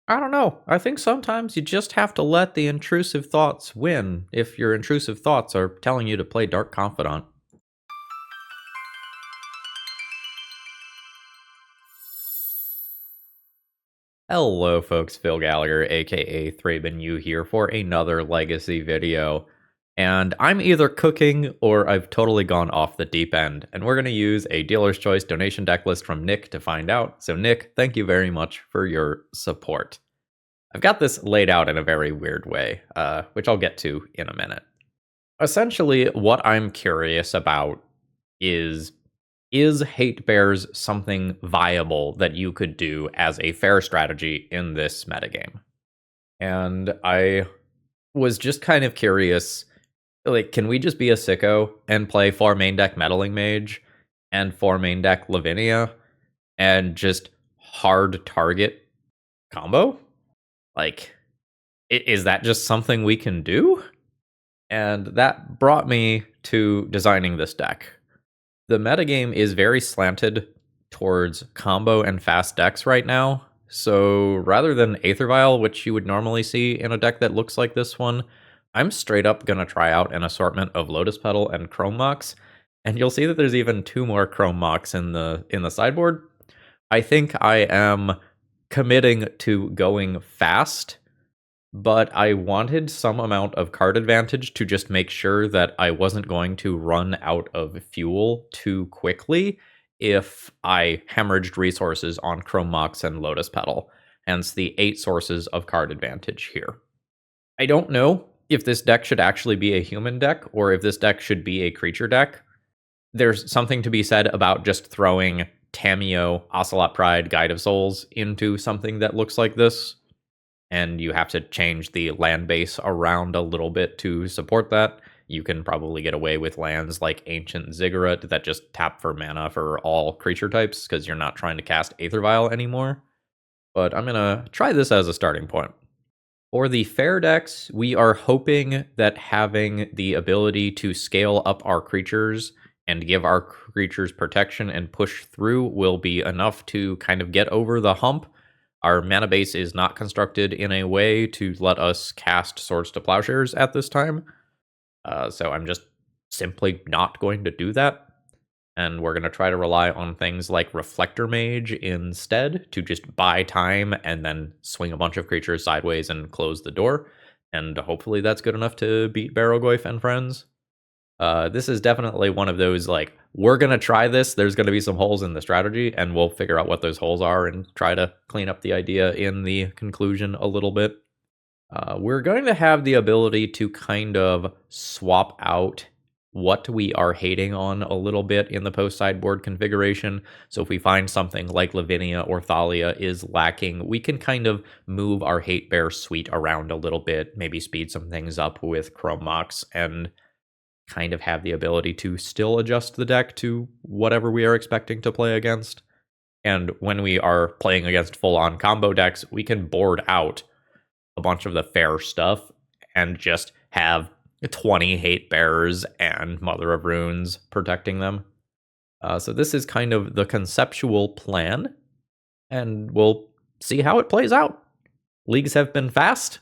I don't know. I think sometimes you just have to let the intrusive thoughts win if your intrusive thoughts are telling you to play Dark Confidant. Hello folks, Phil Gallagher, aka ThrabenU here for another Legacy video. And I'm either cooking or I've totally gone off the deep end. And we're going to use a dealer's choice donation deck list from Nick to find out. So Nick, thank you very much for your support. I've got this laid out in a very weird way, which I'll get to in a minute. Essentially, what I'm curious about is hatebears something viable that you could do as a fair strategy in this metagame? And I was just kind of curious, like, can we just be a sicko and play 4 main deck Meddling Mage and 4 main deck Lavinia and just hard target combo? Like, is that just something we can do? And that brought me to designing this deck. The metagame is very slanted towards combo and fast decks right now, so rather than Aether Vial, which you would normally see in a deck that looks like this one, I'm straight up going to try out an assortment of Lotus Petal and Chrome Mox, and you'll see that there's even 2 more Chrome Mox in the sideboard. I think I am committing to going fast, but I wanted some amount of card advantage to just make sure that I wasn't going to run out of fuel too quickly if I hemorrhaged resources on Chrome Mox and Lotus Petal, hence the 8 sources of card advantage here. I don't know if this deck should actually be a human deck or if this deck should be a creature deck. There's something to be said about just throwing Tamiyo, Ocelot Pride, Guide of Souls into something that looks like this, and you have to change the land base around a little bit to support that. You can probably get away with lands like Ancient Ziggurat that just tap for mana for all creature types because you're not trying to cast Aether Vial anymore. But I'm going to try this as a starting point. For the fair decks, we are hoping that having the ability to scale up our creatures and give our creatures protection and push through will be enough to kind of get over the hump. Our mana base is not constructed in a way to let us cast Swords to Plowshares at this time. So I'm just simply not going to do that. And we're going to try to rely on things like Reflector Mage instead to just buy time and then swing a bunch of creatures sideways and close the door. And hopefully that's good enough to beat Barrowgoyf and friends. This is definitely one of those, like, we're going to try this. There's going to be some holes in the strategy, and we'll figure out what those holes are and try to clean up the idea in the conclusion a little bit. We're going to have the ability to kind of swap out what we are hating on a little bit in the post-sideboard configuration. So if we find something like Lavinia or Thalia is lacking, we can kind of move our hate bear suite around a little bit, maybe speed some things up with Chrome Mox, and kind of have the ability to still adjust the deck to whatever we are expecting to play against. And when we are playing against full-on combo decks, we can board out a bunch of the fair stuff and just have 20 hate bearers and Mother of Runes protecting them. So this is kind of the conceptual plan, and we'll see how it plays out. Leagues have been fast.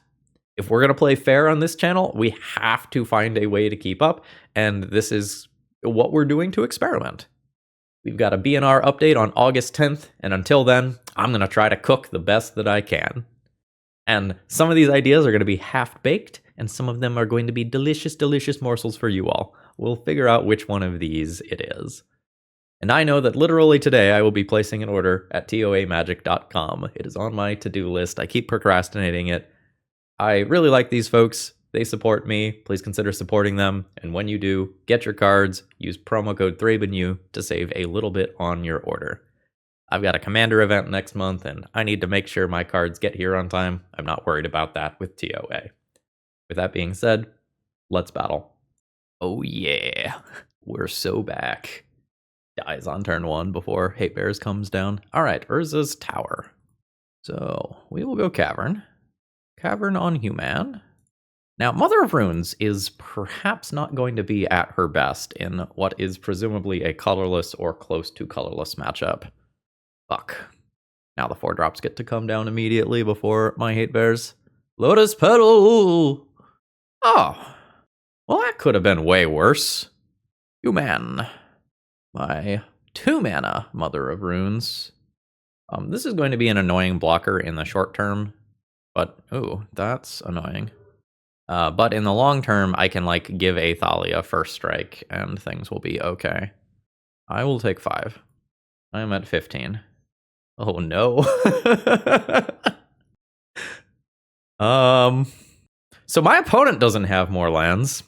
If we're going to play fair on this channel, we have to find a way to keep up, and this is what we're doing to experiment. We've got a BNR update on August 10th, and until then, I'm going to try to cook the best that I can. And some of these ideas are going to be half-baked, and some of them are going to be delicious, delicious morsels for you all. We'll figure out which one of these it is. And I know that literally today I will be placing an order at toamagic.com. It is on my to-do list. I keep procrastinating it. I really like these folks. They support me. Please consider supporting them. And when you do, get your cards. Use promo code ThrabenU to save a little bit on your order. I've got a Commander event next month, and I need to make sure my cards get here on time. I'm not worried about that with TOA. With that being said, let's battle. Oh yeah, we're so back. Dies on turn 1 before Hate Bears comes down. All right, Urza's Tower. So we will go Cavern. Cavern on Human. Now, Mother of Runes is perhaps not going to be at her best in what is presumably a colorless or close to colorless matchup. Fuck. Now the 4-drops get to come down immediately before my hatebears. Lotus Petal! Oh, well that could have been way worse. Human. My 2-mana Mother of Runes. This is going to be an annoying blocker in the short term, but ooh, that's annoying. But in the long term, I can like give a Thalia first strike and things will be okay. I will take 5. I am at 15. Oh no. So my opponent doesn't have more lands.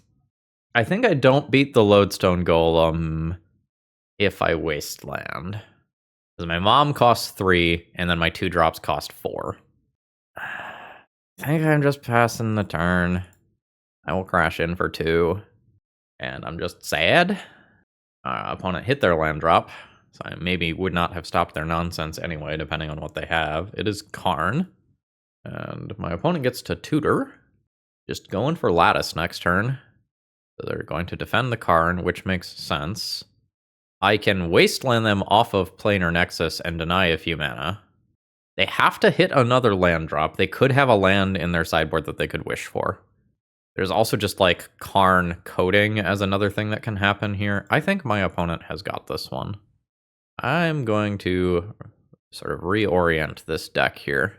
I think I don't beat the Lodestone Golem if I waste land. Because my mom costs 3, and then my 2-drops cost 4. I think I'm just passing the turn. I will crash in for 2. And I'm just sad. Opponent hit their land drop. So I maybe would not have stopped their nonsense anyway, depending on what they have. It is Karn. And my opponent gets to tutor. Just going for Lattice next turn. So they're going to defend the Karn, which makes sense. I can wasteland them off of Planar Nexus and deny a few mana. They have to hit another land drop. They could have a land in their sideboard that they could wish for. There's also just like Karn coding as another thing that can happen here. I think my opponent has got this one. I'm going to sort of reorient this deck here.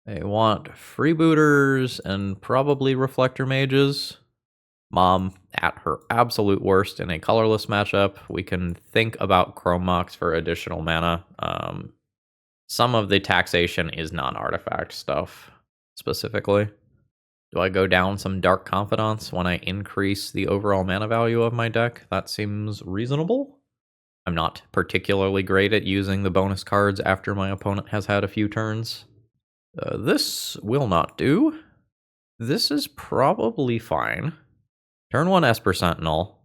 They want freebooters and probably reflector mages. Mom at her absolute worst in a colorless matchup. We can think about Chrome Mox for additional mana. Some of the taxation is non-artifact stuff, specifically. Do I go down some Dark Confidants when I increase the overall mana value of my deck? That seems reasonable. I'm not particularly great at using the bonus cards after my opponent has had a few turns. This will not do. This is probably fine. Turn 1 Esper Sentinel.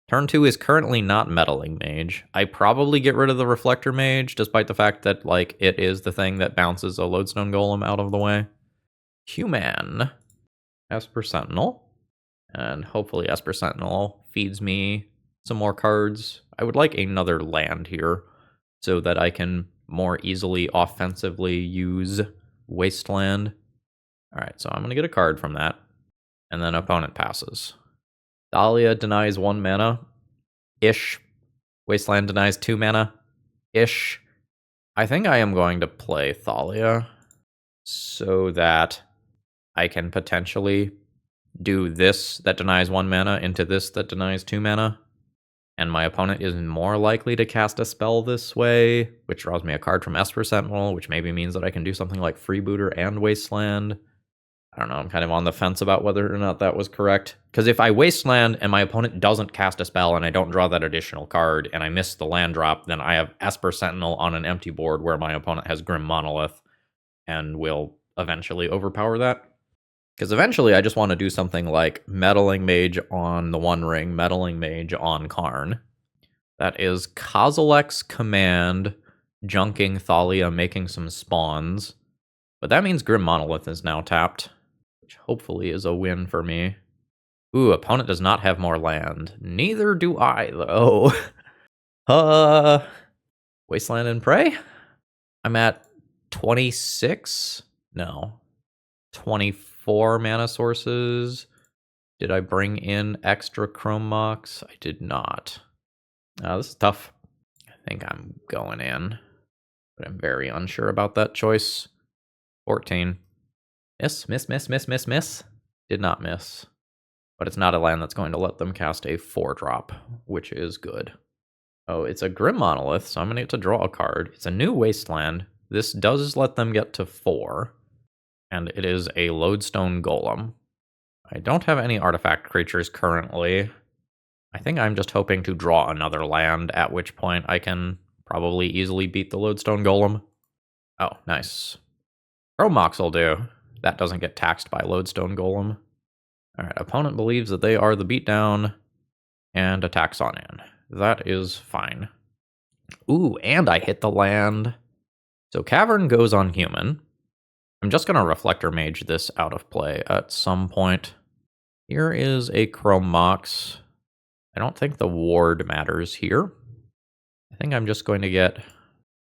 Turn 2 is currently not Meddling Mage. I probably get rid of the Reflector Mage, despite the fact that like it is the thing that bounces a Lodestone Golem out of the way. Human. Esper Sentinel. And hopefully Esper Sentinel feeds me some more cards. I would like another land here so that I can more easily offensively use Wasteland. Alright, so I'm going to get a card from that. And then opponent passes. Thalia denies 1 mana. Ish. Wasteland denies 2 mana. Ish. I think I am going to play Thalia so that I can potentially do this that denies 1 mana into this that denies 2 mana. And my opponent is more likely to cast a spell this way, which draws me a card from Esper Sentinel, which maybe means that I can do something like Freebooter and Wasteland. I don't know, I'm kind of on the fence about whether or not that was correct. Because if I Wasteland and my opponent doesn't cast a spell and I don't draw that additional card and I miss the land drop, then I have Esper Sentinel on an empty board where my opponent has Grim Monolith and will eventually overpower that. Because eventually I just want to do something like Meddling Mage on the One Ring, Meddling Mage on Karn. That is Kozilek's Command, junking Thalia, making some spawns. But that means Grim Monolith is now tapped, which hopefully is a win for me. Ooh, opponent does not have more land. Neither do I, though. Wasteland and Prey? I'm at 26? No. 24 mana sources. Did I bring in extra Chrome Mox? I did not. This is tough. I think I'm going in, but I'm very unsure about that choice. 14. Miss. Did not miss. But it's not a land that's going to let them cast a 4-drop, which is good. Oh, it's a Grim Monolith, so I'm going to get to draw a card. It's a new Wasteland. This does let them get to 4. And it is a Lodestone Golem. I don't have any artifact creatures currently. I think I'm just hoping to draw another land, at which point I can probably easily beat the Lodestone Golem. Oh, nice. Chrome Mox will do. That doesn't get taxed by Lodestone Golem. Alright, opponent believes that they are the beatdown and attacks on in. That is fine. Ooh, and I hit the land. So Cavern goes on human. I'm just going to Reflector Mage this out of play at some point. Here is a Chrome Mox. I don't think the ward matters here. I think I'm just going to get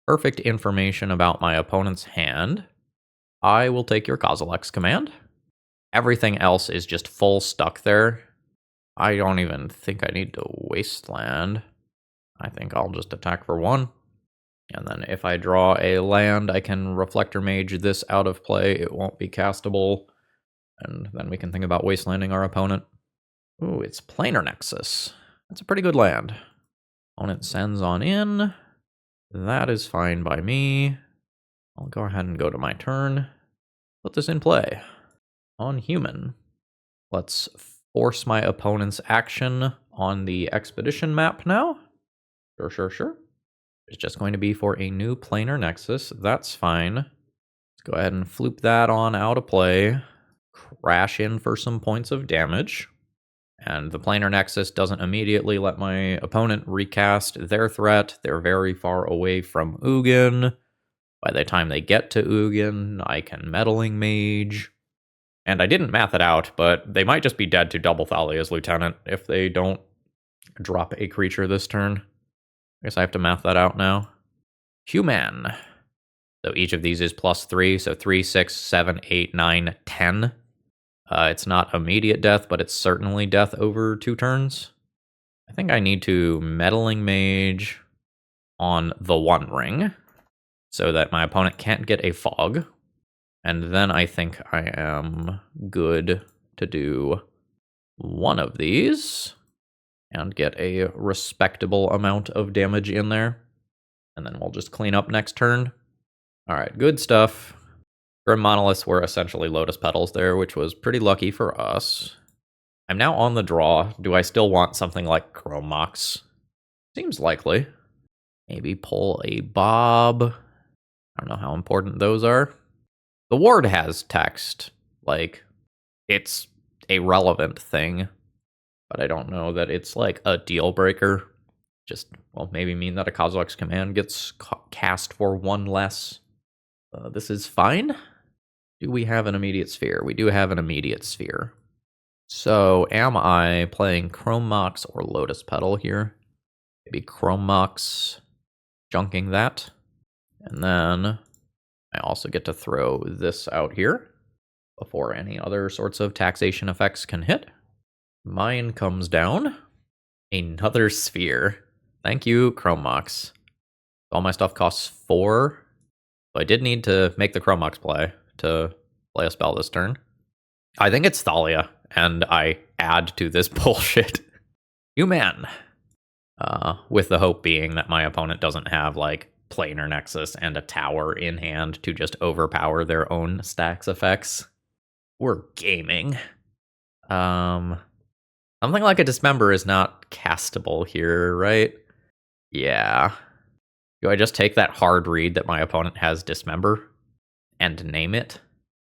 perfect information about my opponent's hand. I will take your Kozilek's command. Everything else is just full stuck there. I don't even think I need to wasteland. I think I'll just attack for 1. And then if I draw a land, I can Reflector Mage this out of play. It won't be castable. And then we can think about wastelanding our opponent. Ooh, it's Planar Nexus. That's a pretty good land. Opponent sends on in. That is fine by me. I'll go ahead and go to my turn. Put this in play. On human. Let's force my opponent's action on the expedition map now. Sure. It's just going to be for a new Planar Nexus. That's fine. Let's go ahead and floop that on out of play. Crash in for some points of damage. And the Planar Nexus doesn't immediately let my opponent recast their threat. They're very far away from Ugin. By the time they get to Ugin, I can Meddling Mage. And I didn't math it out, but they might just be dead to double Thalia's Lieutenant if they don't drop a creature this turn. I guess I have to math that out now. Human. So each of these is +3, so 3, 6, 7, 8, 9, 10. It's not immediate death, but it's certainly death over 2 turns. I think I need to Meddling Mage on the One Ring so that my opponent can't get a fog. And then I think I am good to do one of these and get a respectable amount of damage in there. And then we'll just clean up next turn. All right, good stuff. Grim Monoliths were essentially Lotus Petals there, which was pretty lucky for us. I'm now on the draw. Do I still want something like Chrome Mox? Seems likely. Maybe pull a Bob. I don't know how important those are. The ward has text. Like, it's a relevant thing. But I don't know that it's like a deal breaker. Just, well, maybe mean that a Kozilek's command gets cast for 1 less. This is fine. Do we have an immediate sphere? We do have an immediate sphere. So, am I playing Chrome Mox or Lotus Petal here? Maybe Chrome Mox, junking that. And then I also get to throw this out here before any other sorts of taxation effects can hit. Mine comes down. Another sphere. Thank you, Chrome Mox. All my stuff costs 4. So I did need to make the Chrome Mox play to play a spell this turn. I think it's Thalia, and I add to this bullshit. Human. With the hope being that my opponent doesn't have, like, Planar Nexus and a tower in hand to just overpower their own stacks effects. We're gaming. Something like a Dismember is not castable here, right? Yeah. Do I just take that hard read that my opponent has Dismember and name it?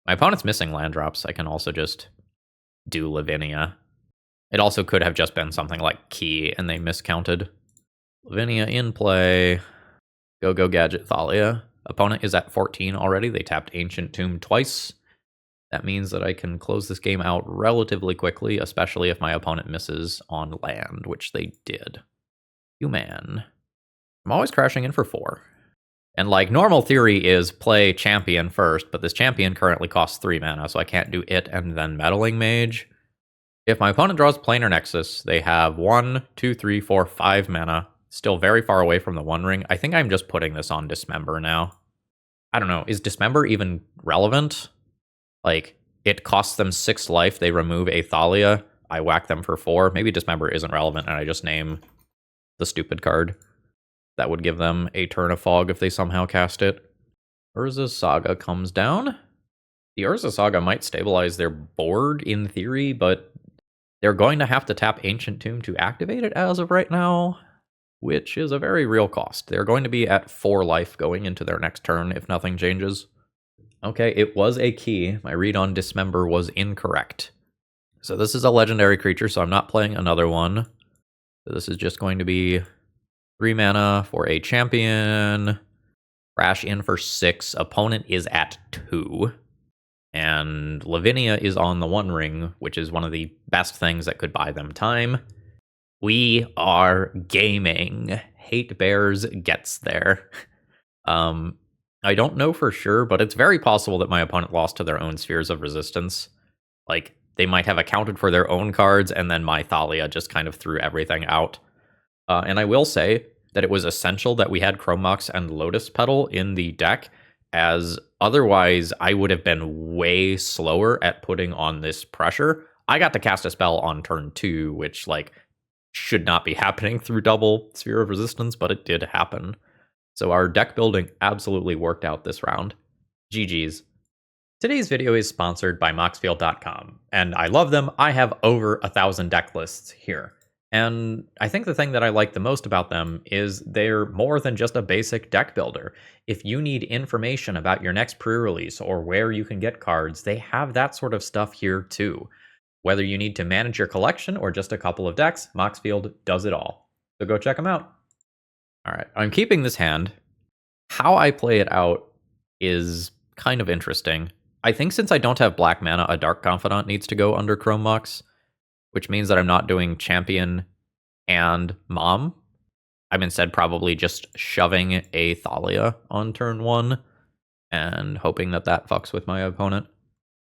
My opponent's missing land drops. I can also just do Lavinia. It also could have just been something like Key and they miscounted. Lavinia in play. Go Gadget Thalia. Opponent is at 14 already. They tapped Ancient Tomb twice. That means that I can close this game out relatively quickly, especially if my opponent misses on land, which they did. Human. I'm always crashing in for 4. And like, normal theory is play Champion first, but this Champion currently costs 3 mana, so I can't do it and then Meddling Mage. If my opponent draws Planar Nexus, they have 1, 2, 3, 4, 5 mana. Still very far away from the One Ring. I think I'm just putting this on Dismember now. I don't know, is Dismember even relevant? Like, it costs them 6 life, they remove a Thalia, I whack them for 4. Maybe Dismember isn't relevant, and I just name the stupid card. That would give them a turn of fog if they somehow cast it. Urza's Saga comes down. The Urza Saga might stabilize their board in theory, but they're going to have to tap Ancient Tomb to activate it as of right now, which is a very real cost. They're going to be at 4 life going into their next turn if nothing changes. Okay, it was a key. My read on Dismember was incorrect. So this is a legendary creature, so I'm not playing another one. So this is just going to be 3 mana for a champion. Crash in for 6. Opponent is at 2. And Lavinia is on the One Ring, which is one of the best things that could buy them time. We are gaming. Hatebears gets there. I don't know for sure, but it's very possible that my opponent lost to their own spheres of resistance. Like, they might have accounted for their own cards, and then my Thalia just kind of threw everything out. And I will say that it was essential that we had Chrome Mox and Lotus Petal in the deck, as otherwise I would have been way slower at putting on this pressure. I got to cast a spell on turn 2, which, like, should not be happening through double Sphere of Resistance, but it did happen. So our deck building absolutely worked out this round. GG's. Today's video is sponsored by Moxfield.com, and I love them. I have over 1,000 deck lists here. And I think the thing that I like the most about them is they're more than just a basic deck builder. If you need information about your next pre-release or where you can get cards, they have that sort of stuff here too. Whether you need to manage your collection or just a couple of decks, Moxfield does it all. So go check them out. All right, I'm keeping this hand. How I play it out is kind of interesting. I think since I don't have black mana, a Dark Confidant needs to go under Chrome Mox, which means that I'm not doing Champion and Mom. I'm instead probably just shoving a Thalia on turn 1 and hoping that that fucks with my opponent.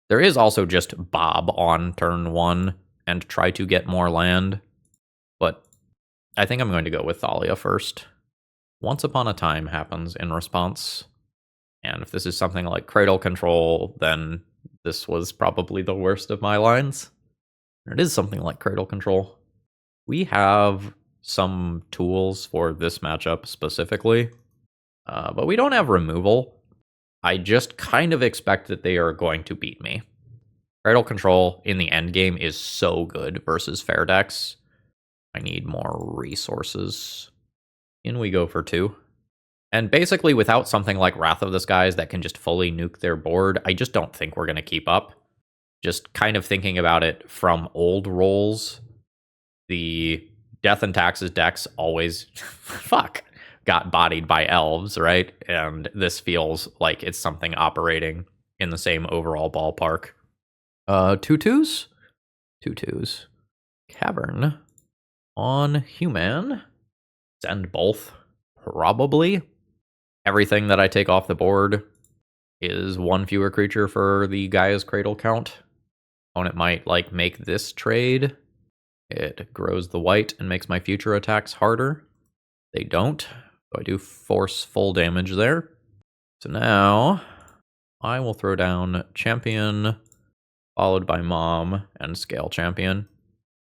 There is also just Bob on turn 1 and try to get more land, but I think I'm going to go with Thalia first. Once Upon a Time happens in response, and if this is something like Cradle Control, then this was probably the worst of my lines. It is something like Cradle Control. We have some tools for this matchup specifically, but we don't have removal. I just kind of expect that they are going to beat me. Cradle Control in the endgame is so good versus fair decks. I need more resources. In we go for 2. And basically, without something like Wrath of the Skies that can just fully nuke their board, I just don't think we're going to keep up. Just kind of thinking about it from old roles, the Death and Taxes decks always, got bodied by elves, right? And this feels like it's something operating in the same overall ballpark. 2/2s? 2/2s. Cavern on human. Send both, probably. Everything that I take off the board is 1 fewer creature for the Gaia's Cradle count. Opponent might, like, make this trade. It grows the white and makes my future attacks harder. They don't, so I do force full damage there. So now I will throw down Champion, followed by Mom and Scale Champion.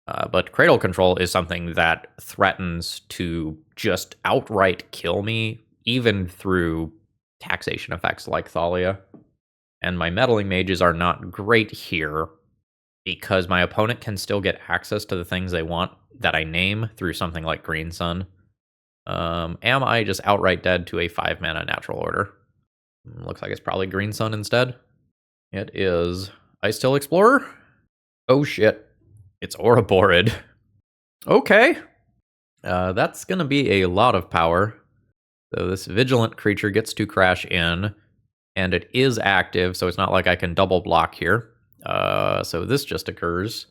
But Cradle Control is something that threatens to just outright kill me, even through taxation effects like Thalia. And my Meddling Mages are not great here, because my opponent can still get access to the things they want that I name through something like Green Sun. Am I just outright dead to a 5-mana natural order? Looks like it's probably Green Sun instead. It is Ice Still Explorer? Oh shit. It's Ouroborid. Okay. That's going to be a lot of power. So this vigilant creature gets to crash in, and it is active, so it's not like I can double block here. So this just occurs.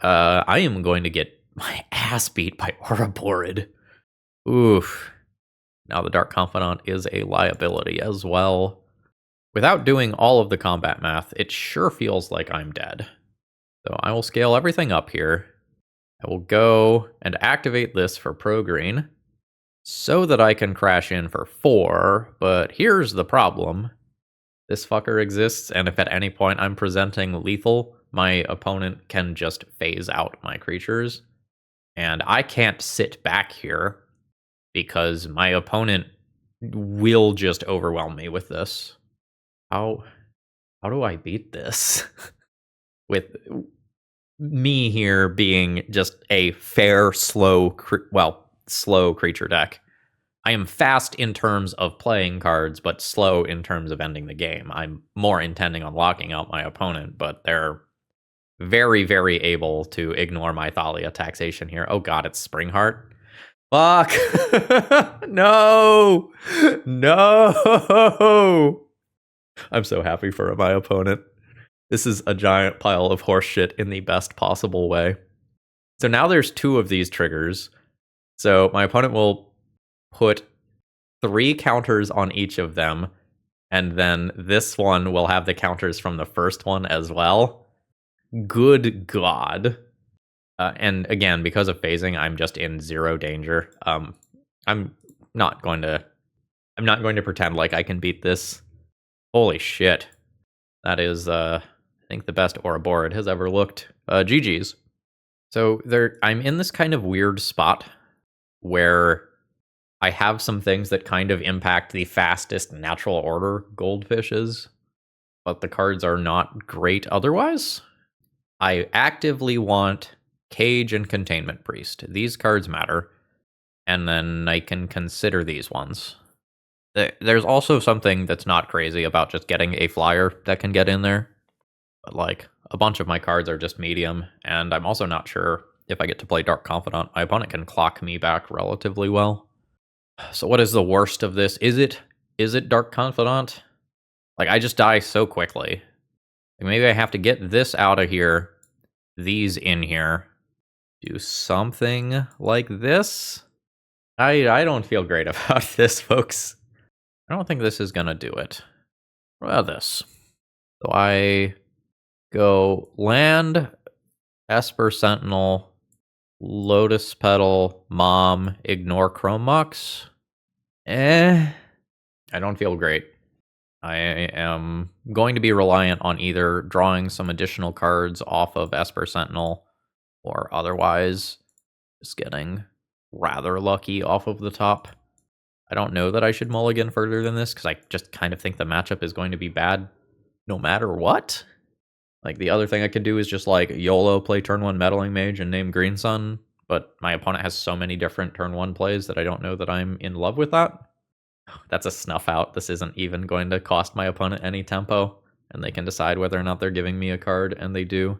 I am going to get my ass beat by Ouroborid. Oof. Now the Dark Confidant is a liability as well. Without doing all of the combat math, it sure feels like I'm dead. So I will scale everything up here. I will go and activate this for Pro Green so that I can crash in for 4, but here's the problem. This fucker exists, and if at any point I'm presenting lethal, my opponent can just phase out my creatures. And I can't sit back here because my opponent will just overwhelm me with this. How do I beat this? With me here being just a fair, slow creature deck. I am fast in terms of playing cards, but slow in terms of ending the game. I'm more intending on locking out my opponent, but they're very, very able to ignore my Thalia taxation here. Oh god, it's Springheart. Fuck! No! No! I'm so happy for my opponent. This is a giant pile of horseshit in the best possible way. So now there's 2 of these triggers. So my opponent will put 3 counters on each of them, and then this one will have the counters from the first one as well. Good God. And again, because of phasing, I'm just in 0 danger. I'm not going to pretend like I can beat this. Holy shit. That is, I think, the best Ouroboros has ever looked. GG's. So I'm in this kind of weird spot where I have some things that kind of impact the fastest natural order goldfishes, but the cards are not great otherwise. I actively want Cage and Containment Priest. These cards matter, and then I can consider these ones. There's also something that's not crazy about just getting a flyer that can get in there, but like a bunch of my cards are just medium, and I'm also not sure if I get to play Dark Confidant, my opponent can clock me back relatively well. So what is the worst of this? Is it Dark Confidant? Like, I just die so quickly. Like, maybe I have to get this out of here, these in here, do something like this. I don't feel great about this, folks. I don't think this is gonna do it. What about this? So I go land, Esper Sentinel, Lotus Petal, Mom, ignore Chrome Mox. I don't feel great. I am going to be reliant on either drawing some additional cards off of Esper Sentinel or otherwise just getting rather lucky off of the top. I don't know that I should mulligan further than this because I just kind of think the matchup is going to be bad no matter what. Like, the other thing I could do is just, like, YOLO, play turn 1 Meddling Mage and name Green Sun, but my opponent has so many different turn 1 plays that I don't know that I'm in love with that. That's a snuff out. This isn't even going to cost my opponent any tempo, and they can decide whether or not they're giving me a card, and they do.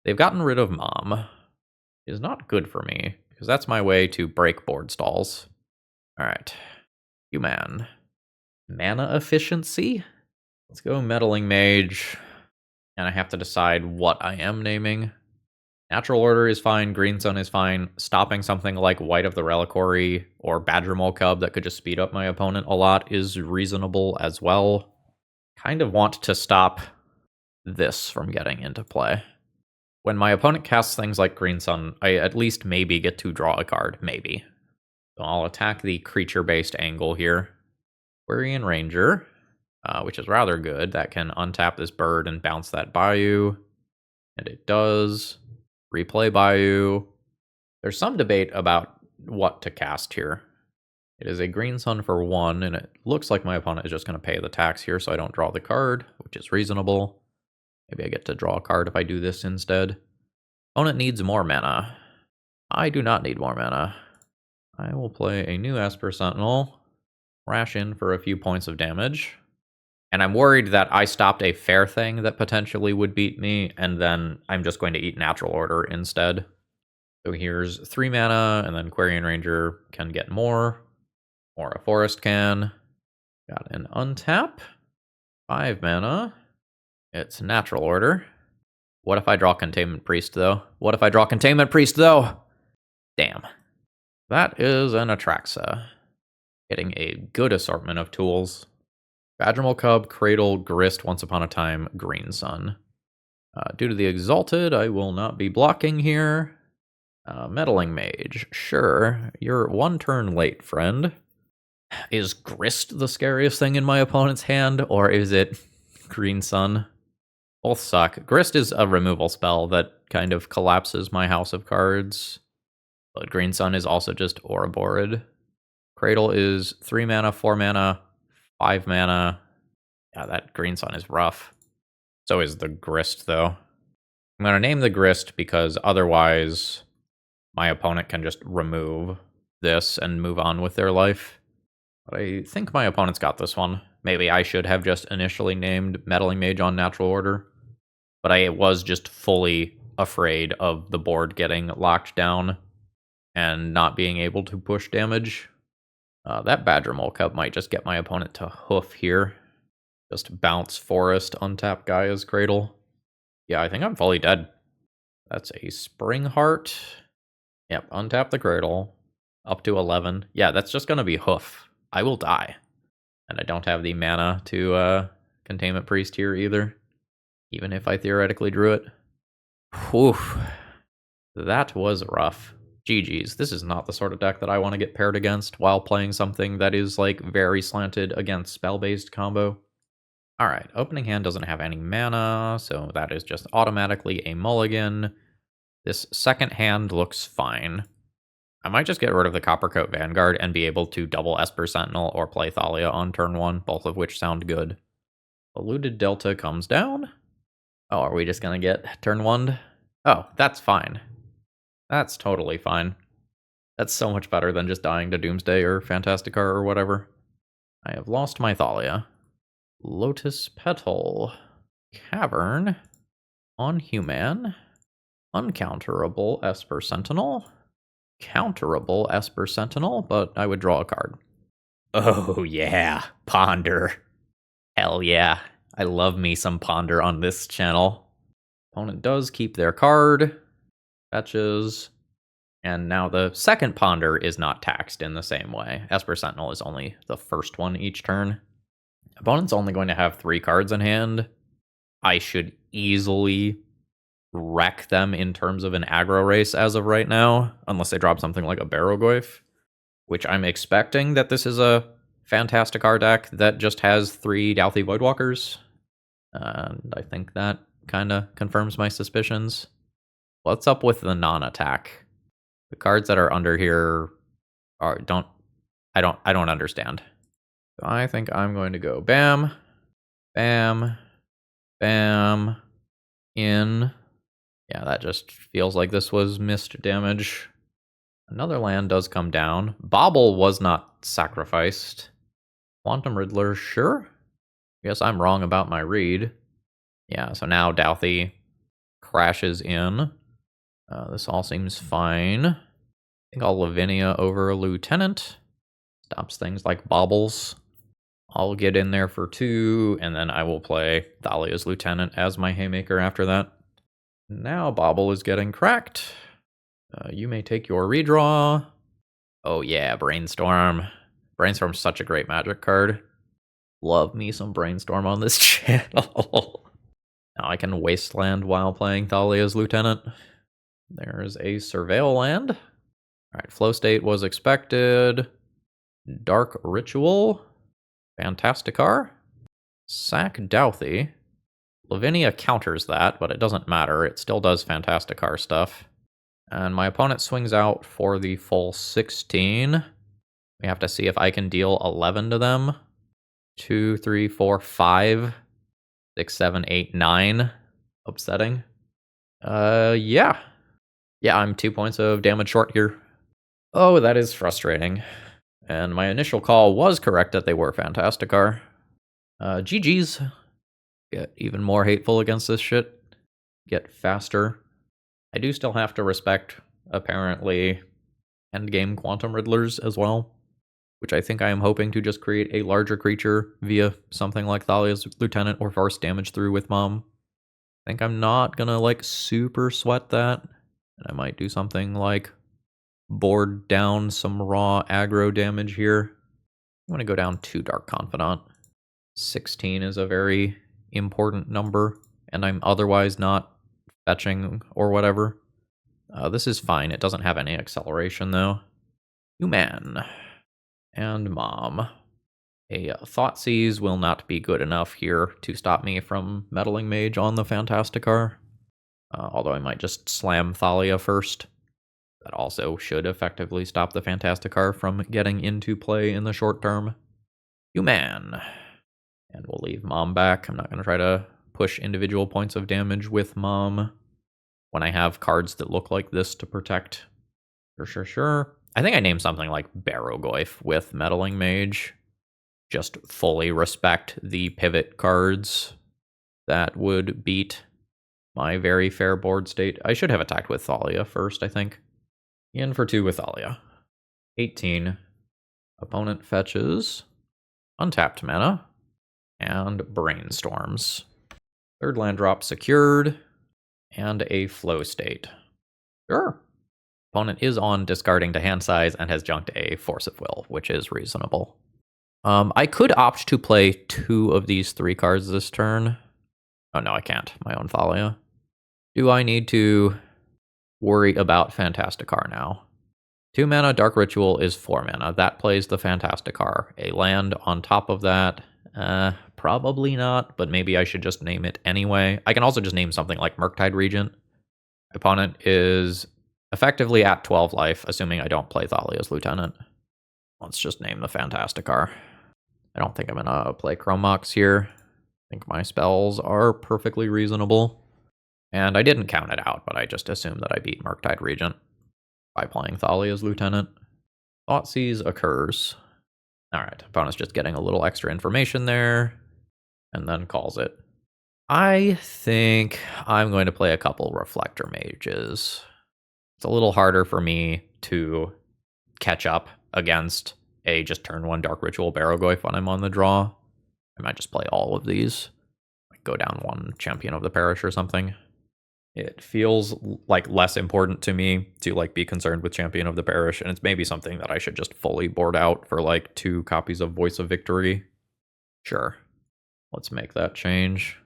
They've gotten rid of Mom. It is not good for me, because that's my way to break board stalls. Alright. Human. Mana efficiency? Let's go Meddling Mage. And I have to decide what I am naming. Natural Order is fine, Green Sun is fine. Stopping something like White of the Reliquary or Badgermole Cub that could just speed up my opponent a lot is reasonable as well. Kind of want to stop this from getting into play. When my opponent casts things like Green Sun, I at least maybe get to draw a card, maybe. So I'll attack the creature-based angle here. Quarian Ranger, which is rather good. That can untap this bird and bounce that Bayou. And it does. Replay Bayou. There's some debate about what to cast here. It is a Green Sun for 1, and it looks like my opponent is just going to pay the tax here so I don't draw the card, which is reasonable. Maybe I get to draw a card if I do this instead. Opponent needs more mana. I do not need more mana. I will play a new Esper Sentinel, rash in for a few points of damage. And I'm worried that I stopped a fair thing that potentially would beat me, and then I'm just going to eat Natural Order instead. So here's 3 mana, and then Quarian Ranger can get more, or a Forest can. Got an untap. 5 mana. It's Natural Order. What if I draw Containment Priest, though? What if I draw Containment Priest, though? Damn. That is an Atraxa. Getting a good assortment of tools. Badgermole Cub, Cradle, Grist, Once Upon a Time, Green Sun. Due to the Exalted, I will not be blocking here. Meddling Mage, sure. You're 1 turn late, friend. Is Grist the scariest thing in my opponent's hand, or is it Green Sun? Both suck. Grist is a removal spell that kind of collapses my house of cards. But Green Sun is also just Ouroboros. Cradle is 3 mana, 4 mana, 5 mana. Yeah, that Green Sun is rough. So is the Grist, though. I'm going to name the Grist because otherwise my opponent can just remove this and move on with their life. But I think my opponent's got this one. Maybe I should have just initially named Meddling Mage on Natural Order. But I was just fully afraid of the board getting locked down and not being able to push damage. That Badgermole Cub might just get my opponent to hoof here. Just bounce Forest, untap Gaia's Cradle. Yeah, I think I'm fully dead. That's a Spring Heart. Yep, untap the Cradle. Up to 11. Yeah, that's just going to be hoof. I will die. And I don't have the mana to Containment Priest here either, even if I theoretically drew it. Whew. That was rough. GG's. This is not the sort of deck that I want to get paired against while playing something that is, like, very slanted against spell-based combo. Alright, opening hand doesn't have any mana, so that is just automatically a mulligan. This second hand looks fine. I might just get rid of the Coppercoat Vanguard and be able to double Esper Sentinel or play Thalia on turn 1, both of which sound good. Eluded Delta comes down. Oh, are we just gonna get turn 1'd? Oh, that's fine. That's totally fine. That's so much better than just dying to Doomsday or Fantasticar or whatever. I have lost my Thalia. Lotus Petal. Cavern. On Human. Uncounterable Esper Sentinel. Counterable Esper Sentinel, but I would draw a card. Oh yeah, Ponder. Hell yeah, I love me some Ponder on this channel. Opponent does keep their card. Fetches. And now the second Ponder is not taxed in the same way. Esper Sentinel is only the first one each turn. Opponent's only going to have 3 cards in hand. I should easily wreck them in terms of an aggro race as of right now, unless they drop something like a Barrogoyf, which I'm expecting that this is a Fantasticar deck that just has 3 Dauthi Voidwalkers. And I think that kind of confirms my suspicions. What's up with the non-attack? The cards that are under here I don't understand. So I think I'm going to go bam, bam, bam, in. Yeah, that just feels like this was missed damage. Another land does come down. Bobble was not sacrificed. Quantum Riddler, sure. Guess I'm wrong about my read. Yeah, so now Dauthi crashes in. This all seems fine. I think I'll Lavinia over Lieutenant. Stops things like bobbles. I'll get in there for 2, and then I will play Thalia's Lieutenant as my Haymaker after that. Now Bobble is getting cracked. You may take your redraw. Oh yeah, Brainstorm. Brainstorm's such a great Magic card. Love me some Brainstorm on this channel. Now I can Wasteland while playing Thalia's Lieutenant. There's a Surveil land. Alright, Flow State was expected. Dark Ritual. Fantasticar. Sack Dauthi. Lavinia counters that, but it doesn't matter. It still does Fantasticar stuff. And my opponent swings out for the full 16. We have to see if I can deal 11 to them. 2, 3, 4, 5, 6, 7, 8, 9. Upsetting. Yeah. Yeah, I'm 2 points of damage short here. Oh, that is frustrating. And my initial call was correct that they were Fantasticar. GG's. Get even more hateful against this shit. Get faster. I do still have to respect, apparently, endgame Quantum Riddlers as well, which I think I am hoping to just create a larger creature via something like Thalia's Lieutenant or force damage through with Mom. I think I'm not gonna, like, super sweat that, and I might do something like board down some raw aggro damage here. I'm gonna go down 2 Dark Confidant. 16 is a very important number, and I'm otherwise not fetching or whatever. This is fine. It doesn't have any acceleration, though. Human. And Mom. A Thoughtseize will not be good enough here to stop me from Meddling Mage on the Fantasticar. Although I might just slam Thalia first. That also should effectively stop the Fantasticar from getting into play in the short term. Human. And we'll leave Mom back. I'm not going to try to push individual points of damage with Mom when I have cards that look like this to protect. Sure. I think I named something like Barrogoyf with Meddling Mage. Just fully respect the pivot cards that would beat my very fair board state. I should have attacked with Thalia first, I think. In for 2 with Thalia. 18. Opponent fetches. Untapped mana. And Brainstorms. 3rd land drop secured. And a Flow State. Sure. Opponent is on discarding to hand size and has junked a Force of Will, which is reasonable. I could opt to play 2 of these 3 cards this turn. Oh, no, I can't. My own Thalia. Do I need to worry about Fantasticar now? 2 mana, Dark Ritual is 4 mana. That plays the Fantasticar. A land on top of that, probably not, but maybe I should just name it anyway. I can also just name something like Murktide Regent. Opponent is effectively at 12 life, assuming I don't play Thalia's Lieutenant. Let's just name the Fantasticar. I don't think I'm gonna play Chrome Mox here. I think my spells are perfectly reasonable. And I didn't count it out, but I just assumed that I beat Murktide Regent by playing Thalia's Lieutenant. Thoughtseize occurs. Alright, opponent's just getting a little extra information there, and then calls it. I think I'm going to play a couple Reflector Mages. It's a little harder for me to catch up against a just turn 1 Dark Ritual Barrogoyf when I'm on the draw. I might just play all of these. Like go down 1 Champion of the Parish or something. It feels like less important to me to like be concerned with Champion of the Parish, and it's maybe something that I should just fully board out for like 2 copies of Voice of Victory. Sure. Let's make that change.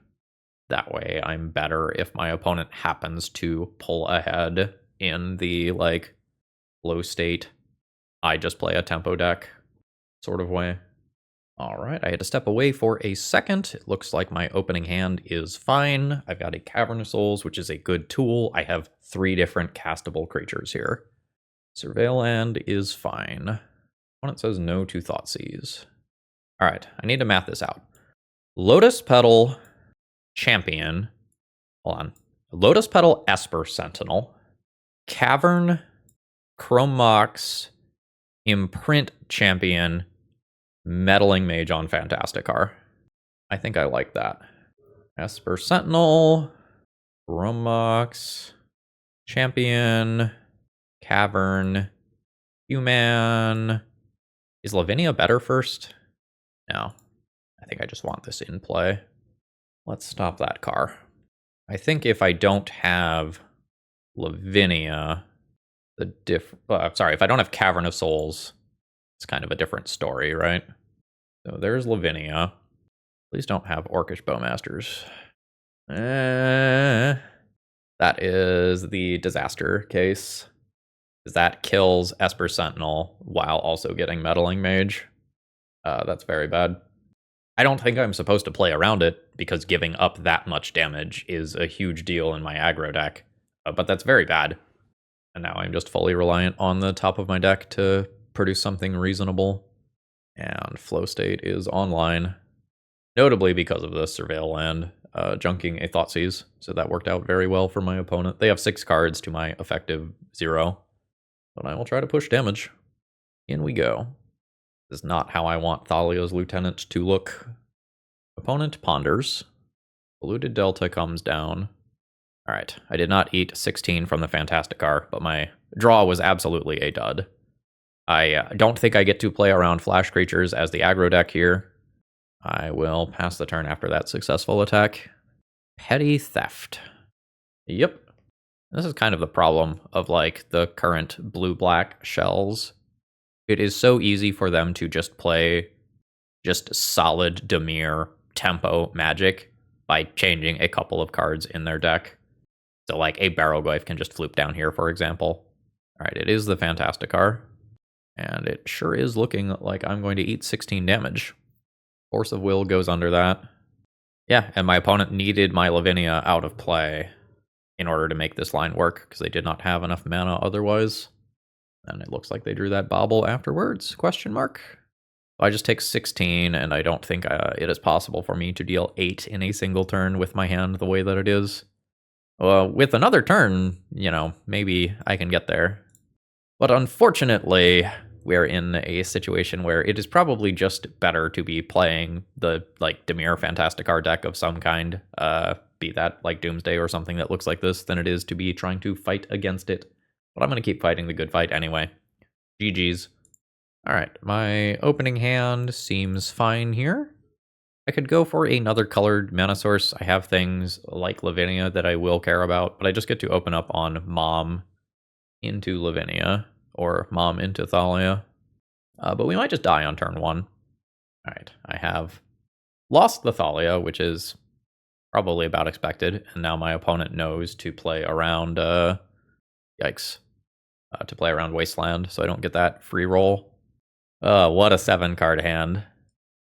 That way I'm better if my opponent happens to pull ahead in the like low state. I just play a tempo deck sort of way. All right, I had to step away for a second. It looks like my opening hand is fine. I've got a Cavern of Souls, which is a good tool. I have 3 different castable creatures here. Surveil Land is fine. Opponent says no to Thoughtseize. All right, I need to math this out. Lotus, Petal, Champion. Hold on. Lotus, Petal, Esper, Sentinel. Cavern, Chrome Mox, Imprint, Champion, Meddling Mage on Fantasticar. I think I like that. Esper Sentinel, Chrome Mox, Champion, Cavern, Human. Is Lavinia better first? No. I think I just want this in play. Let's stop that car. I think if I don't have Lavinia, if I don't have Cavern of Souls, it's kind of a different story, right? So there's Lavinia. Please don't have Orcish Bowmasters. That is the disaster case. That kills Esper Sentinel while also getting Meddling Mage. That's very bad. I don't think I'm supposed to play around it, because giving up that much damage is a huge deal in my aggro deck. But that's very bad. And now I'm just fully reliant on the top of my deck to produce something reasonable. And Flow State is online. Notably because of the Surveil Land, junking a Thoughtseize. So that worked out very well for my opponent. They have 6 cards to my effective 0. But I will try to push damage. In we go. This is not how I want Thalia's Lieutenant to look. Opponent ponders. Polluted Delta comes down. Alright, I did not eat 16 from the Fantasticar, but my draw was absolutely a dud. I don't think I get to play around flash creatures as the aggro deck here. I will pass the turn after that successful attack. Petty Theft. Yep. This is kind of the problem of like the current blue-black shells. It is so easy for them to just play just solid Dimir tempo magic by changing a couple of cards in their deck. So like a Barrogoyf can just floop down here, for example. Alright, it is the Fantasticar. And it sure is looking like I'm going to eat 16 damage. Force of Will goes under that. Yeah, and my opponent needed my Lavinia out of play in order to make this line work, because they did not have enough mana otherwise. And it looks like they drew that bauble afterwards, question mark. I just take 16, and I don't think it is possible for me to deal 8 in a single turn with my hand the way that it is. With another turn, you know, maybe I can get there. But unfortunately, we're in a situation where it is probably just better to be playing the, like, Dimir Fantasticar deck of some kind, be that, like, Doomsday or something that looks like this, than it is to be trying to fight against it. But I'm going to keep fighting the good fight anyway. GG's. Alright, my opening hand seems fine here. I could go for another colored mana source. I have things like Lavinia that I will care about, but I just get to open up on Mom into Lavinia, or Mom into Thalia. But we might just die on turn 1. Alright, I have lost the Thalia, which is probably about expected, and now my opponent knows to play around, yikes, to play around Wasteland, so I don't get that free roll. What a 7-card hand.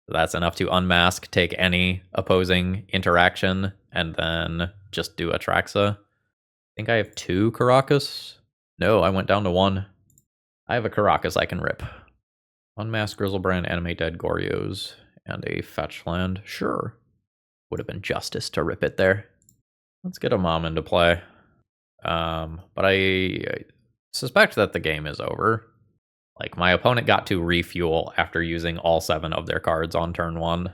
That's enough to unmask, take any opposing interaction, and then just do Atraxa. I think I have 2 Karakas. No, I went down to 1. I have a Karakas I can rip. Unmask Grizzlebrand, animate dead Gorios, and a fetch land. Sure. Would have been justice to rip it there. Let's get a Mom into play. But I suspect that the game is over. Like, my opponent got to refuel after using all 7 of their cards on turn 1.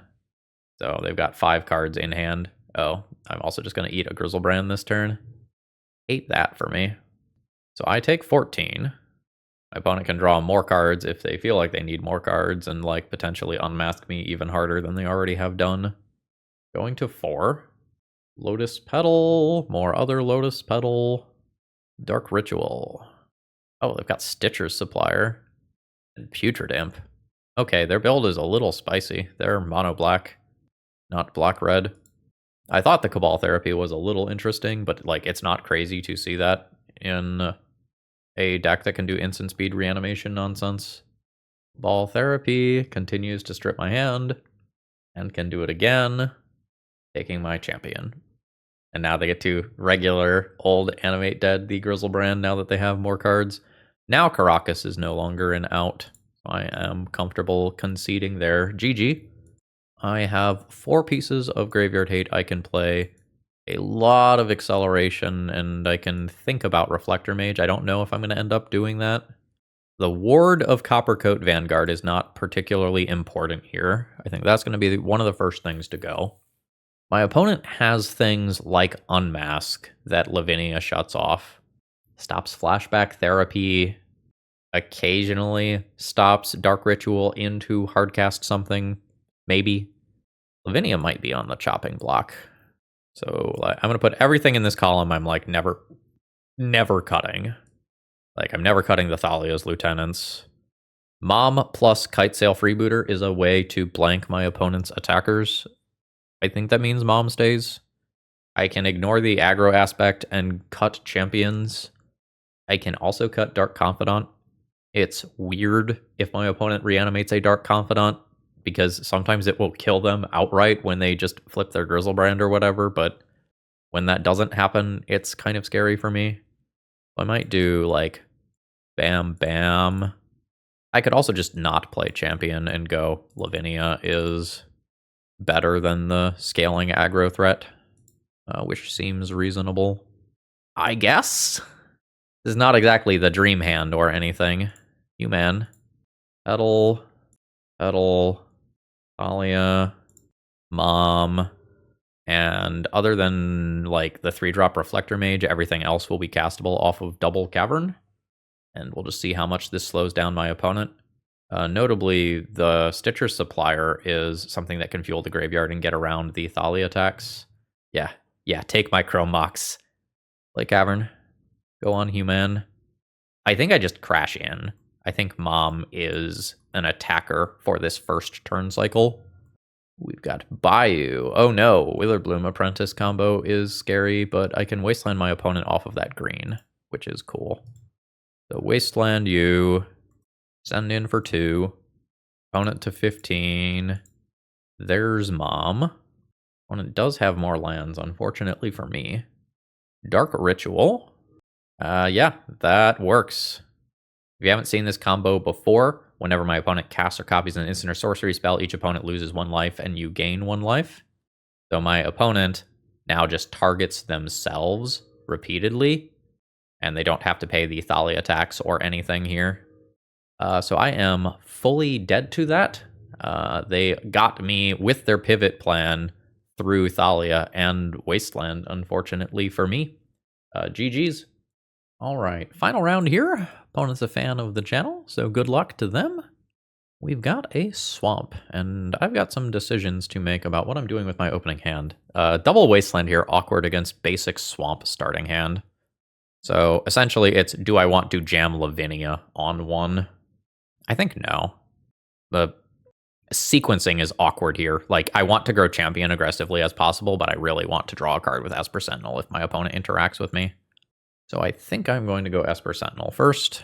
So they've got 5 cards in hand. Oh, I'm also just going to eat a Grizzlebrand this turn. Hate that for me. So I take 14. My opponent can draw more cards if they feel like they need more cards and, like, potentially unmask me even harder than they already have done. Going to 4. Lotus Petal. More other Lotus Petal. Dark Ritual. Oh, they've got Stitcher's Supplier. And Putrid Imp. Okay, their build is a little spicy. They're mono-black, not black-red. I thought the Cabal Therapy was a little interesting, but, like, it's not crazy to see that in a deck that can do instant speed reanimation nonsense. Ball Therapy continues to strip my hand, and can do it again, taking my champion. And now they get to regular old animate dead the Grizzlebrand now that they have more cards. Now Karakas is no longer an out. I am comfortable conceding there. GG. I have 4 pieces of Graveyard Hate I can play. A lot of acceleration, and I can think about Reflector Mage. I don't know if I'm going to end up doing that. The Ward of Coppercoat Vanguard is not particularly important here. I think that's going to be one of the first things to go. My opponent has things like Unmask that Lavinia shuts off. Stops Flashback Therapy. Occasionally stops Dark Ritual into hardcast something. Maybe. Lavinia might be on the chopping block. So I'm going to put everything in this column I'm like never cutting. Like, I'm never cutting the Thalia's Lieutenants. Mom plus Kitesail Freebooter is a way to blank my opponent's attackers. I think that means Mom stays. I can ignore the aggro aspect and cut champions. I can also cut Dark Confidant. It's weird if my opponent reanimates a Dark Confidant, because sometimes it will kill them outright when they just flip their Grizzlebrand or whatever, but when that doesn't happen, it's kind of scary for me. I might do, like, Bam Bam. I could also just not play champion and go Lavinia is better than the scaling aggro threat, which seems reasonable. I guess? This is not exactly the dream hand or anything. Human. Petal. Thalia. Mom. And other than, like, the 3-drop Reflector Mage, everything else will be castable off of Double Cavern. And we'll just see how much this slows down my opponent. Notably, the Stitcher's Supplier is something that can fuel the graveyard and get around the Thalia attacks. Yeah, take my Chrome Mox. Play Cavern. Go on, Human. I think I just crash in. I think Mom is an attacker for this first turn cycle. We've got Bayou. Oh no, Witherbloom Apprentice combo is scary, but I can Wasteland my opponent off of that green, which is cool. So Wasteland you. Send in for 2. Opponent to 15. There's Mom. Opponent does have more lands, unfortunately for me. Dark Ritual. Yeah, that works. If you haven't seen this combo before, whenever my opponent casts or copies an instant or sorcery spell, each opponent loses 1 life and you gain 1 life. So my opponent now just targets themselves repeatedly, and they don't have to pay the Thalia attacks or anything here. So I am fully dead to that. They got me with their pivot plan through Thalia and Wasteland, unfortunately for me. GG's. All right, final round here. Opponent's a fan of the channel, so good luck to them. We've got a swamp, and I've got some decisions to make about what I'm doing with my opening hand. Double Wasteland here, awkward against basic swamp starting hand. So essentially it's, do I want to jam Lavinia on 1? I think no. The sequencing is awkward here. Like, I want to grow champion aggressively as possible, but I really want to draw a card with Esper Sentinel if my opponent interacts with me. So I think I'm going to go Esper Sentinel first,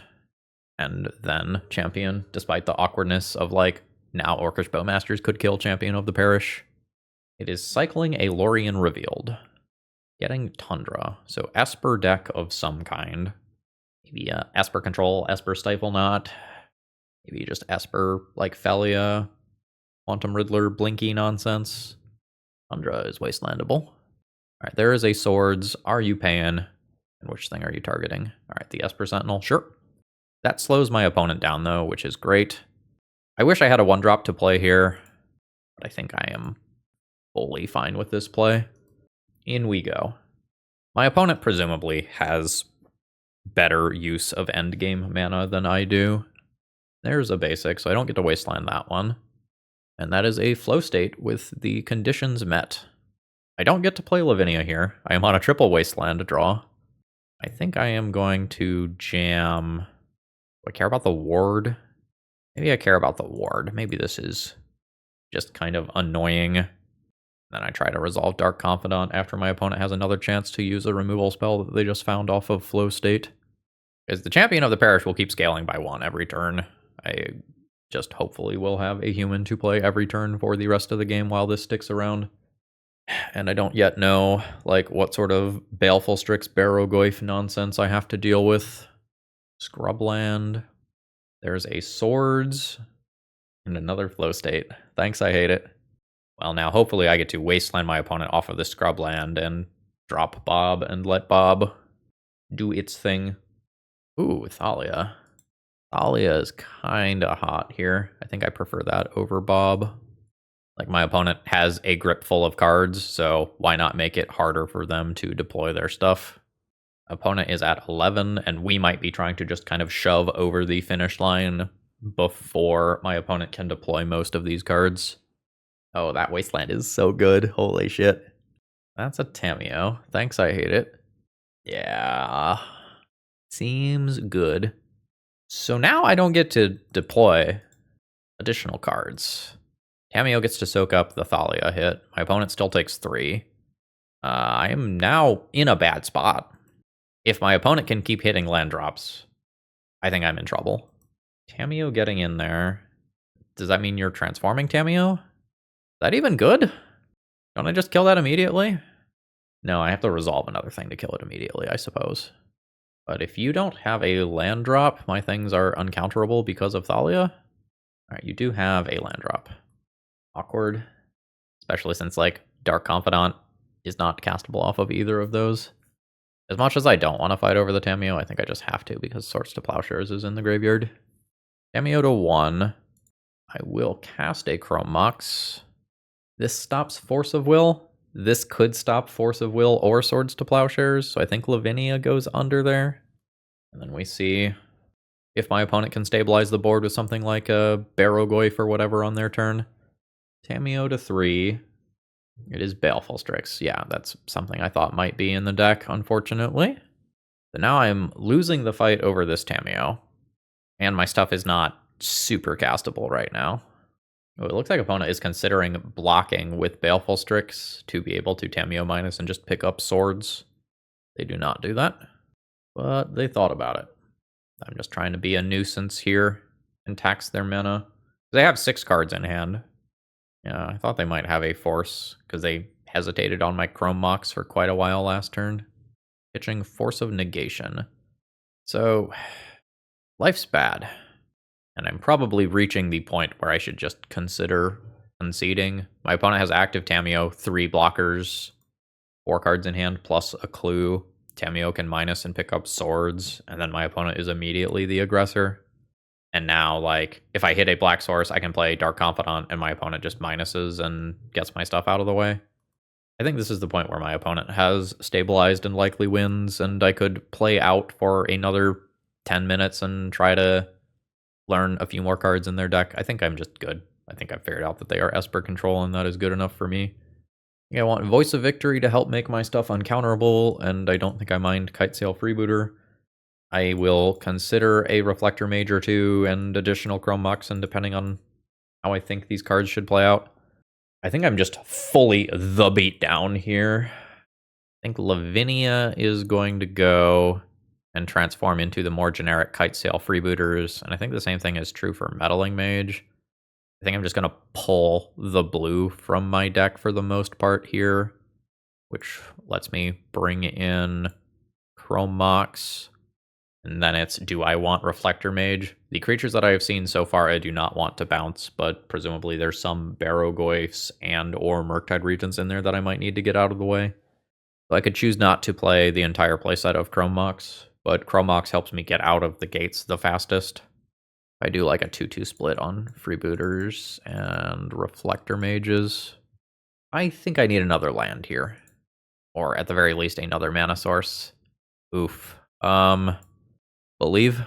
and then champion, despite the awkwardness of, like, now Orcish Bowmasters could kill champion of the parish. It is cycling a Lorien Revealed. Getting Tundra. So Esper deck of some kind. Maybe Esper Control, Esper Stifle Knot. Maybe just Esper, like Thalia, Quantum Riddler, Blinky nonsense. Tundra is wastelandable. Alright, there is a Swords. Are you paying? And which thing are you targeting? Alright, the Esper Sentinel. Sure. That slows my opponent down, though, which is great. I wish I had a 1-drop to play here, but I think I am fully fine with this play. In we go. My opponent presumably has better use of endgame mana than I do. There's a basic, so I don't get to wasteland that one. And that is a flow state with the conditions met. I don't get to play Lavinia here. I am on a triple wasteland draw. I think I am going to jam... Do I care about the ward? Maybe I care about the ward. Maybe this is just kind of annoying. Then I try to resolve Dark Confidant after my opponent has another chance to use a removal spell that they just found off of Flow State. Because the champion of the parish will keep scaling by 1 every turn. I just hopefully will have a human to play every turn for the rest of the game while this sticks around. And I don't yet know, like, what sort of Baleful Strix Barrow-Goyf nonsense I have to deal with. Scrubland. There's a Swords. And another Flow State. Thanks, I hate it. Well, now hopefully I get to wasteland my opponent off of the Scrubland and drop Bob and let Bob do its thing. Ooh, Thalia. Thalia is kinda hot here. I think I prefer that over Bob. Like, my opponent has a grip full of cards, so why not make it harder for them to deploy their stuff? Opponent is at 11, and we might be trying to just kind of shove over the finish line before my opponent can deploy most of these cards. Oh, that wasteland is so good. Holy shit. That's a Tamiyo. Thanks, I hate it. Yeah. Seems good. So now I don't get to deploy additional cards. Tamiyo gets to soak up the Thalia hit. My opponent still takes 3. I am now in a bad spot. If my opponent can keep hitting land drops, I think I'm in trouble. Tamiyo getting in there. Does that mean you're transforming Tamiyo? Is that even good? Don't I just kill that immediately? No, I have to resolve another thing to kill it immediately, I suppose. But if you don't have a land drop, my things are uncounterable because of Thalia. Alright, you do have a land drop. Awkward. Especially since, like, Dark Confidant is not castable off of either of those. As much as I don't want to fight over the Tamiyo, I think I just have to because Swords to Plowshares is in the graveyard. Tamiyo to 1. I will cast a Chrome Mox. This stops Force of Will. This could stop Force of Will or Swords to Plowshares, so I think Lavinia goes under there. And then we see if my opponent can stabilize the board with something like a Barrow-Goyf or whatever on their turn. Tamiyo to 3. It is Baleful Strix. Yeah, that's something I thought might be in the deck, unfortunately. So now I'm losing the fight over this Tamiyo. And my stuff is not super castable right now. Oh, it looks like opponent is considering blocking with Baleful Strix to be able to Tamiyo minus and just pick up Swords. They do not do that, but they thought about it. I'm just trying to be a nuisance here and tax their mana. They have 6 cards in hand. Yeah, I thought they might have a Force, because they hesitated on my Chrome Mox for quite a while last turn. Pitching Force of Negation. So, life's bad. And I'm probably reaching the point where I should just consider conceding. My opponent has active Tamiyo, 3 blockers, 4 cards in hand, plus a clue. Tamiyo can minus and pick up Swords, and then my opponent is immediately the aggressor. And now, like, if I hit a black source, I can play Dark Confidant, and my opponent just minuses and gets my stuff out of the way. I think this is the point where my opponent has stabilized and likely wins, and I could play out for another 10 minutes and try to learn a few more cards in their deck. I think I'm just good. I think I've figured out that they are Esper Control, and that is good enough for me. I want Voice of Victory to help make my stuff uncounterable, and I don't think I mind Kitesail Freebooter. I will consider a Reflector Mage or 2 and additional Chrome Moxen depending on how I think these cards should play out. I think I'm just fully the beatdown here. I think Lavinia is going to go and transform into the more generic Kite Sail freebooters, and I think the same thing is true for Meddling Mage. I think I'm just going to pull the blue from my deck for the most part here, which lets me bring in Chrome Mox, and then it's, do I want Reflector Mage? The creatures that I have seen so far I do not want to bounce, but presumably there's some Barrow-goyfs and or Murktide Regents in there that I might need to get out of the way. So I could choose not to play the entire playset of Chrome Mox, but Chrome Mox helps me get out of the gates the fastest. I do like a 2-2 split on freebooters and Reflector Mages. I think I need another land here, or at the very least another mana source. Oof. Believe. I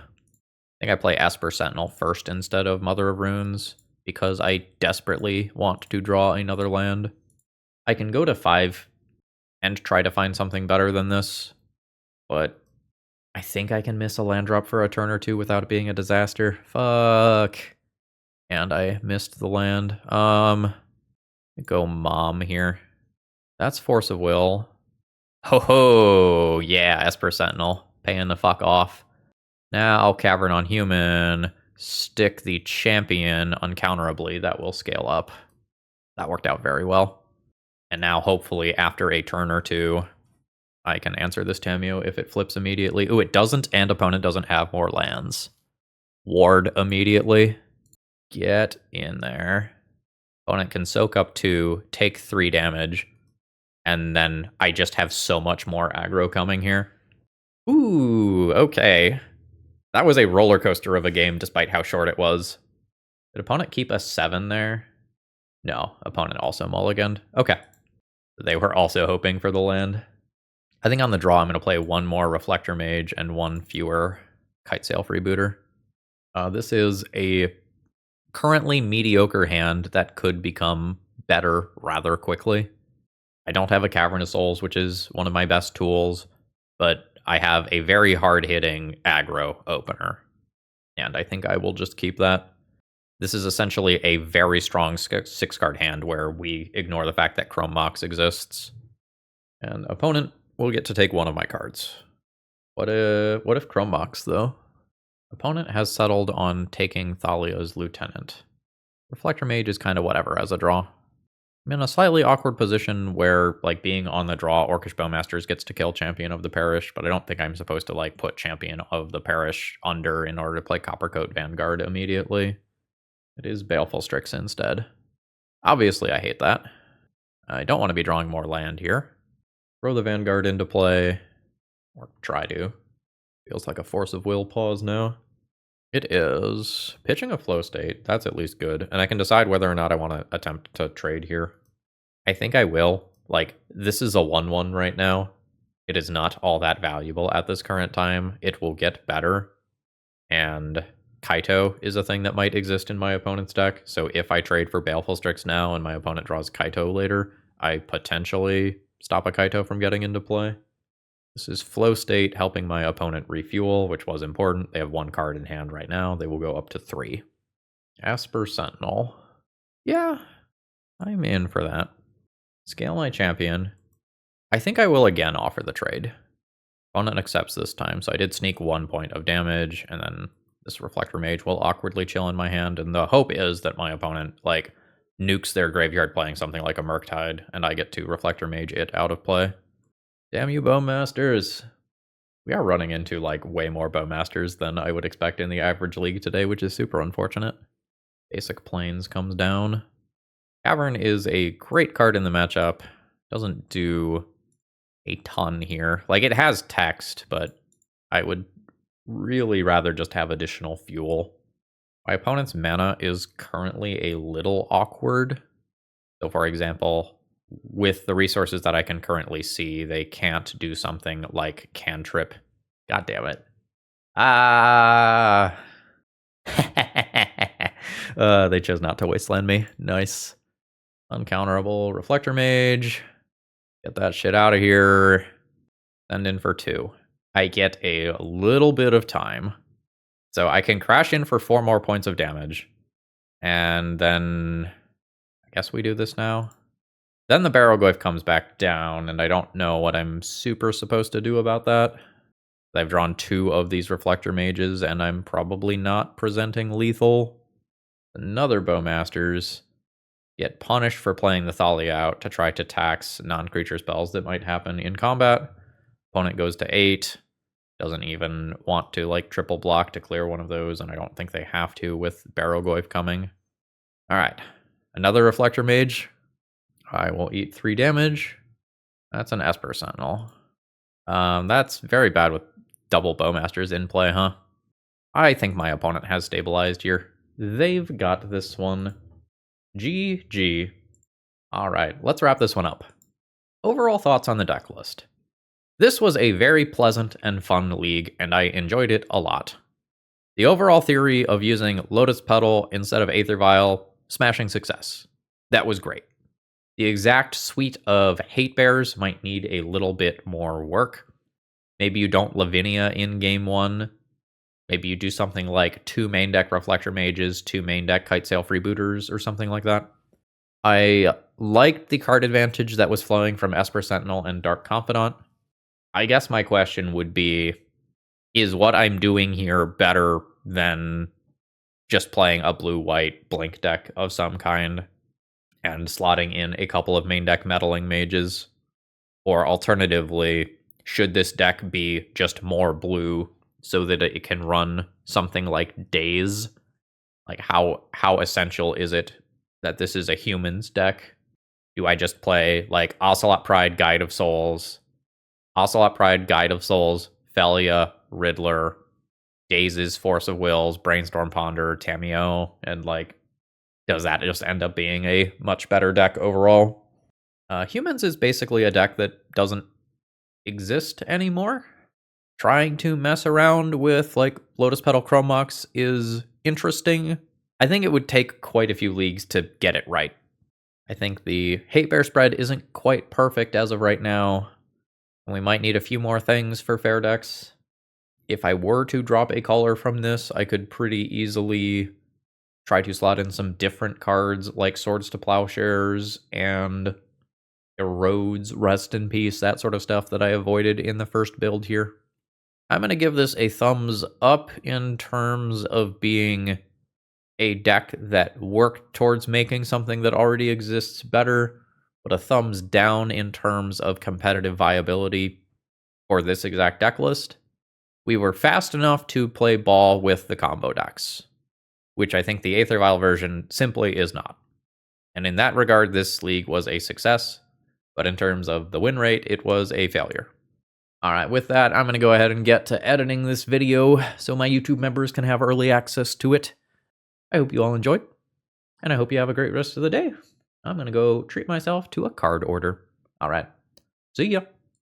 think I play Esper Sentinel first instead of Mother of Runes because I desperately want to draw another land. I can go to 5 and try to find something better than this, but I think I can miss a land drop for a turn or two without it being a disaster. Fuck. And I missed the land. Go Mom here. That's Force of Will. Ho ho! Yeah, Esper Sentinel. Paying the fuck off. Now Cavern on Human. Stick the champion uncounterably. That will scale up. That worked out very well. And now, hopefully, after a turn or two, I can answer this Tamiyo if it flips immediately. Ooh, it doesn't, and opponent doesn't have more lands. Ward immediately. Get in there. Opponent can soak up 2, take 3 damage, and then I just have so much more aggro coming here. Ooh, okay. That was a roller coaster of a game, despite how short it was. Did opponent keep a 7 there? No, opponent also mulliganed. Okay. They were also hoping for the land. I think on the draw, I'm going to play 1 more Reflector Mage and 1 fewer Kite Sail freebooter. This is a currently mediocre hand that could become better rather quickly. I don't have a Cavern of Souls, which is one of my best tools, but I have a very hard-hitting aggro opener, and I think I will just keep that. This is essentially a very strong 6-card hand where we ignore the fact that Chrome Mox exists. And opponent will get to take 1 of my cards. What if Chrome Mox, though? Opponent has settled on taking Thalia's Lieutenant. Reflector Mage is kind of whatever as a draw. I'm in a slightly awkward position where, like, being on the draw, Orcish Bowmasters gets to kill Champion of the Parish, but I don't think I'm supposed to, like, put Champion of the Parish under in order to play Coppercoat Vanguard immediately. It is Baleful Strix instead. Obviously, I hate that. I don't want to be drawing more land here. Throw the Vanguard into play, or try to. Feels like a Force of Will pause now. It is pitching a Flow State. That's at least good. And I can decide whether or not I want to attempt to trade here. I think I will. Like, this is a 1-1 right now. It is not all that valuable at this current time. It will get better. And Kaito is a thing that might exist in my opponent's deck. So if I trade for Baleful Strix now and my opponent draws Kaito later, I potentially stop a Kaito from getting into play. This is Flow State helping my opponent refuel, which was important. They have 1 card in hand right now. They will go up to 3. Esper Sentinel. Yeah, I'm in for that. Scale my champion. I think I will again offer the trade. Opponent accepts this time, so I did sneak 1 point of damage, and then this Reflector Mage will awkwardly chill in my hand, and the hope is that my opponent, like, nukes their graveyard playing something like a Murktide, and I get to Reflector Mage it out of play. Damn you, Bowmasters. We are running into, like, way more Bowmasters than I would expect in the average league today, which is super unfortunate. Basic Plains comes down. Cavern is a great card in the matchup. Doesn't do a ton here. Like, it has text, but I would really rather just have additional fuel. My opponent's mana is currently a little awkward. So, for example, with the resources that I can currently see, they can't do something like Cantrip. God damn it. They chose not to wasteland me. Nice. Uncounterable Reflector Mage. Get that shit out of here. Send in for 2. I get a little bit of time. So I can crash in for 4 more points of damage. And then I guess we do this now. Then the Barrowglyph comes back down, and I don't know what I'm super supposed to do about that. I've drawn 2 of these Reflector Mages, and I'm probably not presenting lethal. Another Bowmasters. Get punished for playing the Thalia out to try to tax non-creature spells that might happen in combat. Opponent goes to 8. Doesn't even want to like triple block to clear one of those, and I don't think they have to with Barrowglyph coming. Alright, another Reflector Mage. I will eat 3 damage. That's an Esper Sentinel. That's very bad with double Bowmasters in play, huh? I think my opponent has stabilized here. They've got this one. GG. Alright, let's wrap this one up. Overall thoughts on the deck list. This was a very pleasant and fun league, and I enjoyed it a lot. The overall theory of using Lotus Petal instead of Aether Vial, smashing success. That was great. The exact suite of hatebears might need a little bit more work. Maybe you don't Lavinia in game 1. Maybe you do something like 2 main deck Reflector Mages, 2 main deck Kitesail Freebooters, or something like that. I liked the card advantage that was flowing from Esper Sentinel and Dark Confidant. I guess my question would be, is what I'm doing here better than just playing a blue-white blink deck of some kind and slotting in a couple of main deck Meddling Mages? Or alternatively, should this deck be just more blue so that it can run something like Daze? Like, how essential is it that this is a humans deck? Do I just play, like, Ocelot Pride, Guide of Souls, Thalia, Riddler, Daze's Force of Wills, Brainstorm Ponder, Tamiyo, and, like, does that just end up being a much better deck overall? Humans is basically a deck that doesn't exist anymore. Trying to mess around with, like, Lotus Petal Chrome Mox is interesting. I think it would take quite a few leagues to get it right. I think the Hate Bear spread isn't quite perfect as of right now, and we might need a few more things for fair decks. If I were to drop a color from this, I could pretty easily try to slot in some different cards like Swords to Plowshares and Erodes, Rest in Peace, that sort of stuff that I avoided in the first build here. I'm going to give this a thumbs up in terms of being a deck that worked towards making something that already exists better, but a thumbs down in terms of competitive viability for this exact deck list. We were fast enough to play ball with the combo decks, which I think the Aether Vial version simply is not. And in that regard, this league was a success, but in terms of the win rate, it was a failure. Alright, with that, I'm going to go ahead and get to editing this video so my YouTube members can have early access to it. I hope you all enjoyed, and I hope you have a great rest of the day. I'm going to go treat myself to a card order. Alright, see ya.